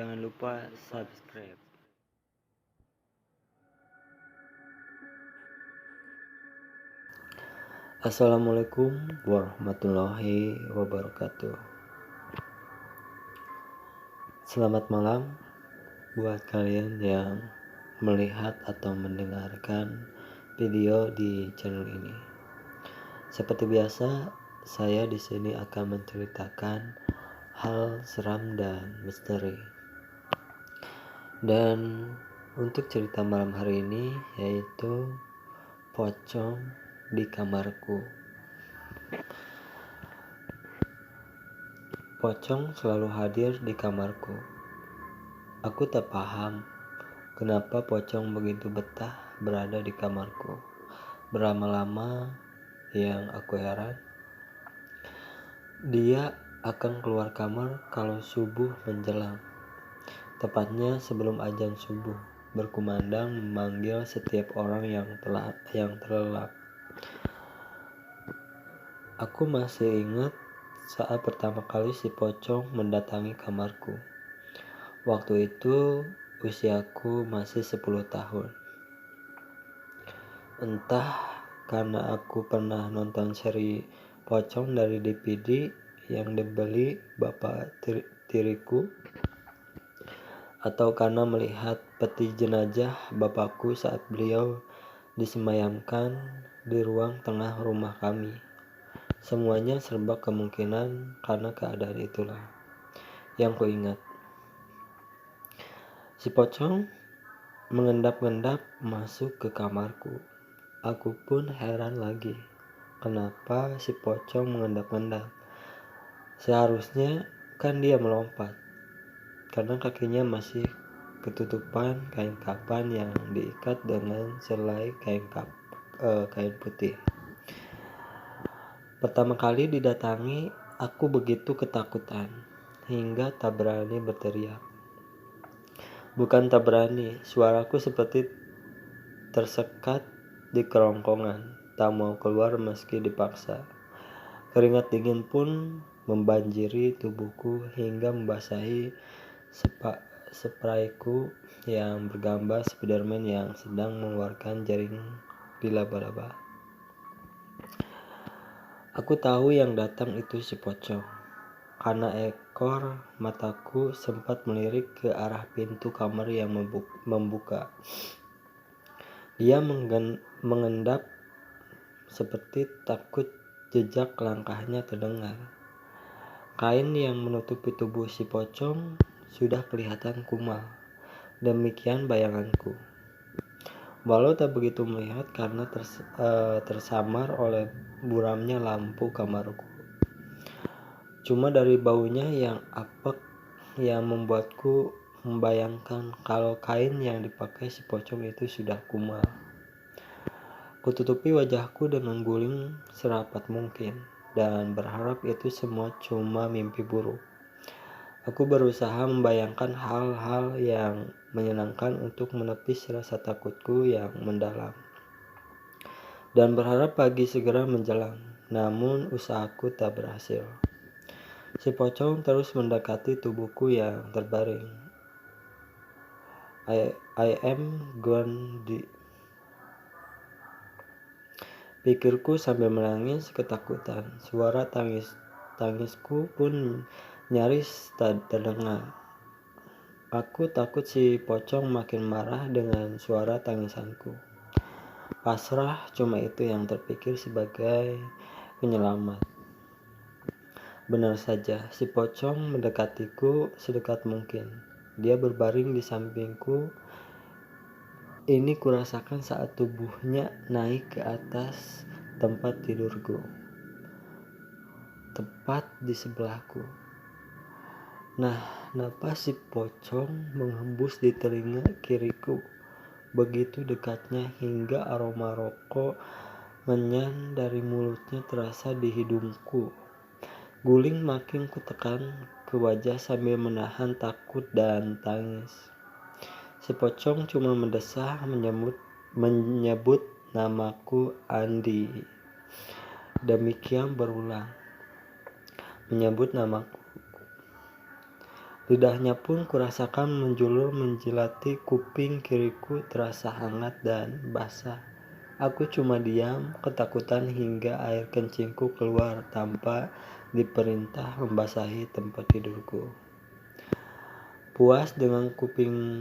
jangan lupa subscribe. Assalamualaikum warahmatullahi wabarakatuh. Selamat malam buat kalian yang melihat atau mendengarkan video di channel ini. Seperti biasa, saya di sini akan menceritakan hal seram dan misteri. Dan untuk cerita malam hari ini yaitu pocong di kamarku. Pocong selalu hadir di kamarku. Aku tak paham kenapa pocong begitu betah berada di kamarku. Berlama-lama yang aku heran, dia akan keluar kamar kalau subuh menjelang. Tepatnya sebelum azan subuh berkumandang memanggil setiap orang yang terlelap. Aku masih ingat saat pertama kali si pocong mendatangi kamarku. Waktu itu usiaku masih 10 tahun. Entah karena aku pernah nonton seri pocong dari DVD yang dibeli bapak tiriku, atau karena melihat peti jenazah bapakku saat beliau disemayamkan di ruang tengah rumah kami. Semuanya serba kemungkinan karena keadaan itulah yang kuingat. Si pocong mengendap-endap masuk ke kamarku. Aku pun heran lagi, kenapa si pocong mengendap-endap. Seharusnya kan dia melompat, karena kakinya masih ketutupan kain kapan yang diikat dengan selai kain putih. Pertama kali didatangi, aku begitu ketakutan hingga tak berani berteriak. Bukan tak berani, suaraku seperti tersekat di kerongkongan, tak mau keluar meski dipaksa. Keringat dingin pun membanjiri tubuhku hingga membasahi sprayku yang bergambar Spiderman yang sedang mengeluarkan jaring di laba-laba. Aku tahu yang datang itu si pocong, karena ekor mataku sempat melirik ke arah pintu kamar yang membuka. Dia mengendap seperti takut jejak langkahnya terdengar. Kain yang menutupi tubuh si pocong sudah kelihatan kumal. Demikian bayanganku. Walau tak begitu melihat karena tersamar oleh buramnya lampu kamarku. Cuma dari baunya yang apek yang membuatku membayangkan kalau kain yang dipakai si pocong itu sudah kumal. Kututupi wajahku dengan guling serapat mungkin dan berharap itu semua cuma mimpi buruk. Aku berusaha membayangkan hal-hal yang menyenangkan untuk menepis rasa takutku yang mendalam, dan berharap pagi segera menjelang. Namun usahaku tak berhasil. Si pocong terus mendekati tubuhku yang terbaring. I am gone, pikirku sambil menangis ketakutan. Suara tangisku pun nyaris tak terdengar. Aku takut si pocong makin marah dengan suara tangisanku. Pasrah, cuma itu yang terpikir sebagai penyelamat. Benar saja, si pocong mendekatiku sedekat mungkin. Dia berbaring di sampingku. Ini kurasakan saat tubuhnya naik ke atas tempat tidurku, tepat di sebelahku. Nah, napas si pocong menghembus di telinga kiriku, begitu dekatnya hingga aroma rokok menyan dari mulutnya terasa di hidungku. Guling makin kutekan ke wajah sambil menahan takut dan tangis. Si pocong cuma mendesah menyebut namaku Andi. Demikian berulang. Menyebut namaku. Lidahnya pun kurasakan menjulur menjilati kuping kiriku, terasa hangat dan basah. Aku cuma diam, ketakutan hingga air kencingku keluar tanpa diperintah membasahi tempat tidurku. Puas dengan kuping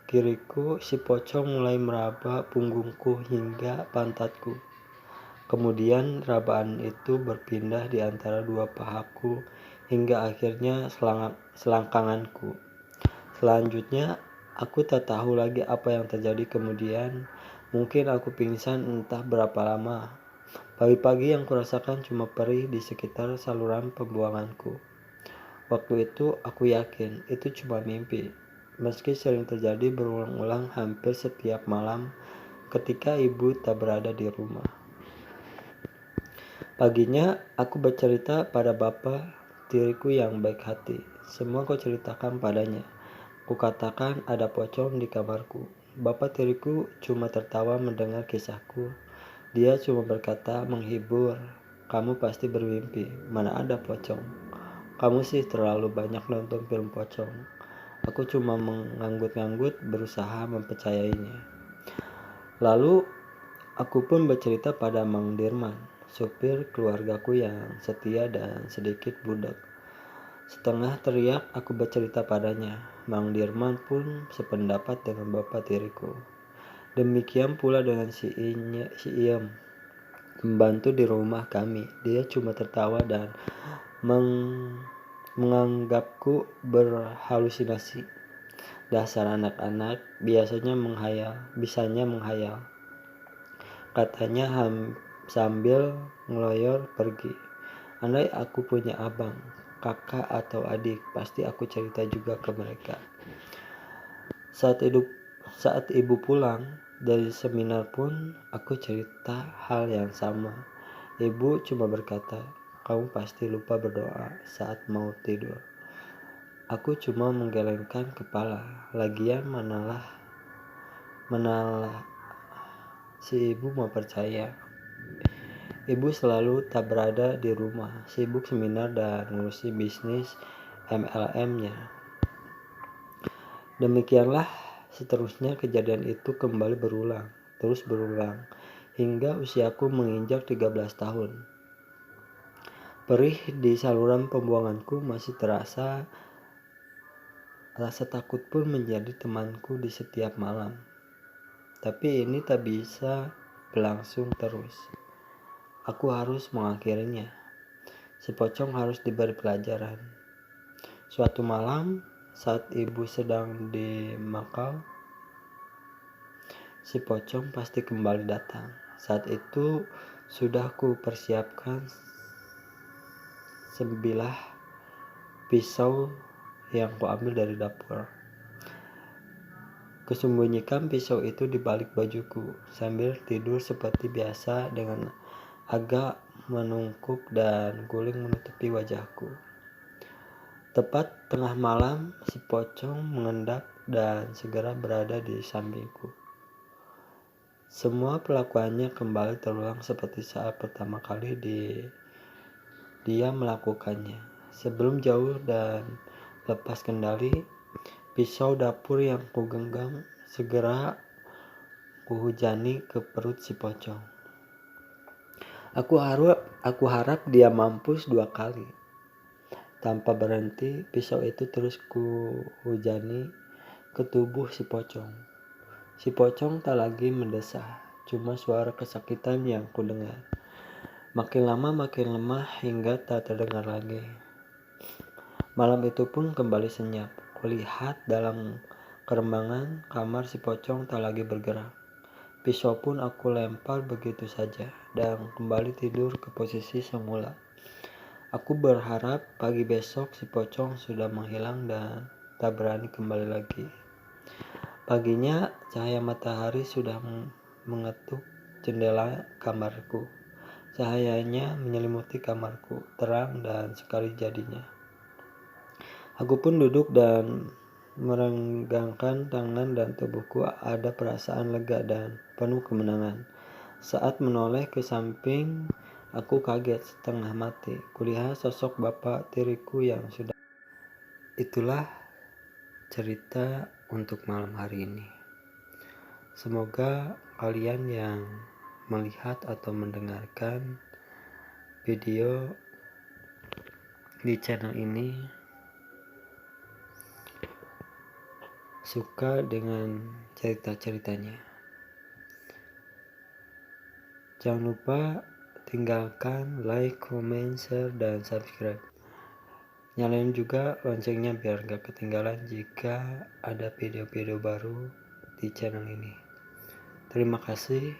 kiriku, si pocong mulai meraba punggungku hingga pantatku. Kemudian rabaan itu berpindah di antara dua pahaku hingga akhirnya selangkanganku. Selanjutnya, aku tak tahu lagi apa yang terjadi kemudian. Mungkin aku pingsan entah berapa lama. Pagi-pagi yang kurasakan cuma perih di sekitar saluran pembuanganku. Waktu itu aku yakin itu cuma mimpi. Meski sering terjadi berulang-ulang hampir setiap malam ketika ibu tak berada di rumah. Paginya aku bercerita pada bapak tiriku yang baik hati. Semua aku ceritakan padanya. Kukatakan ada pocong di kamarku. Bapak tiriku cuma tertawa mendengar kisahku. Dia cuma berkata menghibur, "Kamu pasti bermimpi, mana ada pocong. Kamu sih terlalu banyak nonton film pocong." Aku cuma menganggut-anggut berusaha mempercayainya. Lalu aku pun bercerita pada Mang Dirman, supir keluargaku yang setia dan sedikit budak. Setengah teriak aku bercerita padanya. Mang Dirman pun sependapat dengan bapak tiriku. Demikian pula dengan si Iem, membantu di rumah kami. Dia cuma tertawa dan menganggapku berhalusinasi. Dasar anak-anak bisanya menghayal. Katanya sambil ngeloyor pergi. Andai aku punya abang, kakak atau adik, pasti aku cerita juga ke mereka. Saat ibu pulang dari seminar pun aku cerita hal yang sama. Ibu cuma berkata, "Kamu pasti lupa berdoa saat mau tidur." Aku cuma menggelengkan kepala. Lagian manalah si ibu mau percaya. Ibu selalu tak berada di rumah, sibuk seminar dan ngurusi bisnis MLM-nya. Demikianlah seterusnya kejadian itu kembali terus berulang, hingga usiaku menginjak 13 tahun. Perih di saluran pembuanganku masih terasa. Rasa takut pun menjadi temanku di setiap malam. Tapi ini tak bisa berlangsung terus. Aku harus mengakhirinya. Si pocong harus diberi pelajaran. Suatu malam, saat ibu sedang di Makau, si pocong pasti kembali datang. Saat itu sudah ku persiapkan sebilah pisau yang kuambil dari dapur. Kusembunyikan pisau itu di balik bajuku sambil tidur seperti biasa dengan agak menungkuk dan guling menutupi wajahku. Tepat tengah malam, si pocong mengendap dan segera berada di sampingku. Semua pelakuannya kembali terulang seperti saat pertama kali dia melakukannya. Sebelum jauh dan lepas kendali, pisau dapur yang kugenggam segera kuhujani ke perut si pocong. Aku harap dia mampus 2 kali. Tanpa berhenti, pisau itu terus kuhujani ke tubuh si pocong. Si pocong tak lagi mendesah, cuma suara kesakitan yang kudengar. Makin lama makin lemah hingga tak terdengar lagi. Malam itu pun kembali senyap. Kulihat dalam kerembangan kamar si pocong tak lagi bergerak. Pisau pun aku lempar begitu saja dan kembali tidur ke posisi semula. Aku berharap pagi besok si pocong sudah menghilang dan tak berani kembali lagi. Paginya cahaya matahari sudah mengetuk jendela kamarku. Cahayanya menyelimuti kamarku, terang dan sekali jadinya. Aku pun duduk dan merenggangkan tangan dan tubuhku ada perasaan lega dan penuh kemenangan. Saat menoleh ke samping, aku kaget setengah mati. Kulihat sosok bapak tiriku yang sudah itulah cerita untuk malam hari ini. Semoga kalian yang melihat atau mendengarkan video di channel ini suka dengan cerita-ceritanya. Jangan lupa tinggalkan like, comment, share, dan subscribe. Nyalain juga loncengnya biar gak ketinggalan jika ada video-video baru di channel ini. Terima kasih.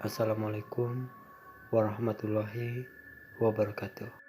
Assalamualaikum warahmatullahi wabarakatuh.